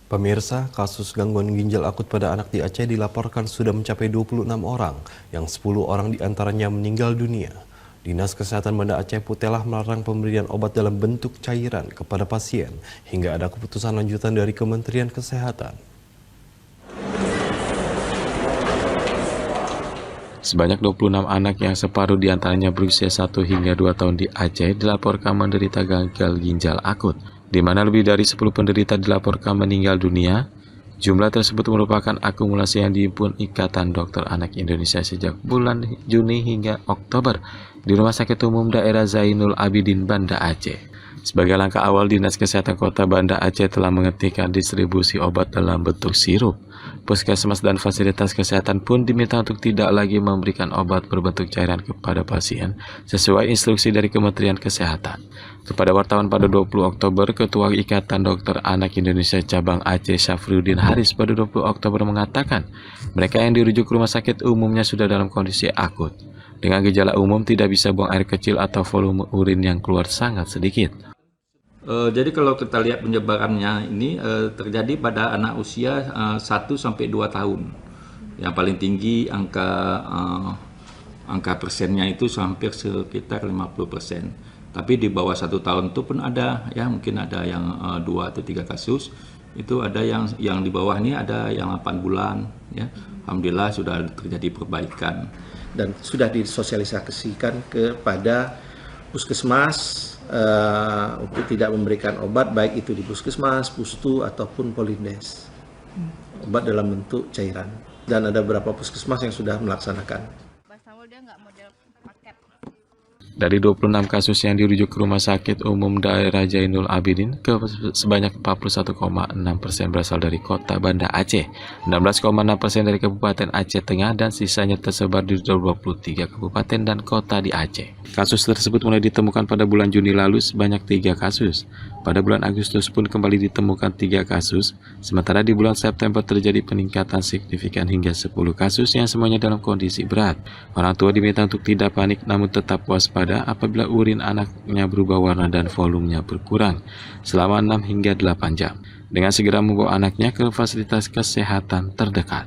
Pemirsa, kasus gangguan ginjal akut pada anak di Aceh dilaporkan sudah mencapai 26 orang, yang 10 orang diantaranya meninggal dunia. Dinas Kesehatan Banda Aceh Putelah melarang pemberian obat dalam bentuk cairan kepada pasien, hingga ada keputusan lanjutan dari Kementerian Kesehatan. Sebanyak 26 anak yang separuh diantaranya berusia 1 hingga 2 tahun di Aceh dilaporkan menderita gagal ginjal akut, di mana lebih dari 10 penderita dilaporkan meninggal dunia. Jumlah tersebut merupakan akumulasi yang dihimpun Ikatan Dokter Anak Indonesia sejak bulan Juni hingga Oktober di Rumah Sakit Umum Daerah Zainul Abidin, Banda Aceh. Sebagai langkah awal, Dinas Kesehatan Kota Banda Aceh telah menghentikan distribusi obat dalam bentuk sirup. Puskesmas dan fasilitas kesehatan pun diminta untuk tidak lagi memberikan obat berbentuk cairan kepada pasien sesuai instruksi dari Kementerian Kesehatan. Kepada wartawan pada 20 Oktober, Ketua Ikatan Dokter Anak Indonesia Cabang Aceh Syafruddin Haris pada 20 Oktober mengatakan, mereka yang dirujuk ke rumah sakit umumnya sudah dalam kondisi akut. Dengan gejala umum tidak bisa buang air kecil atau volume urin yang keluar sangat sedikit. Jadi kalau kita lihat penyebarannya ini terjadi pada anak usia 1-2 tahun. Yang paling tinggi angka persennya itu hampir sekitar 50%. Tapi di bawah 1 tahun itu pun ada, ya mungkin ada yang 2 atau 3 kasus. Itu ada yang di bawah ini ada yang 8 bulan. Ya. Alhamdulillah sudah terjadi perbaikan. Dan sudah disosialisasikan kepada puskesmas untuk tidak memberikan obat, baik itu di puskesmas, pustu, ataupun polindes. Obat dalam bentuk cairan. Dan ada beberapa puskesmas yang sudah melaksanakan. Dari 26 kasus yang dirujuk ke Rumah Sakit Umum Daerah Zainul Abidin, sebanyak 41,6% berasal dari kota Banda Aceh, 16,6% dari Kabupaten Aceh Tengah, dan sisanya tersebar di 23 kabupaten dan kota di Aceh. Kasus tersebut mulai ditemukan pada bulan Juni lalu sebanyak 3 kasus. Pada bulan Agustus pun kembali ditemukan 3 kasus, sementara di bulan September terjadi peningkatan signifikan hingga 10 kasus yang semuanya dalam kondisi berat. Orang tua diminta untuk tidak panik namun tetap waspada apabila urin anaknya berubah warna dan volumenya berkurang selama 6 hingga 8 jam, dengan segera membawa anaknya ke fasilitas kesehatan terdekat.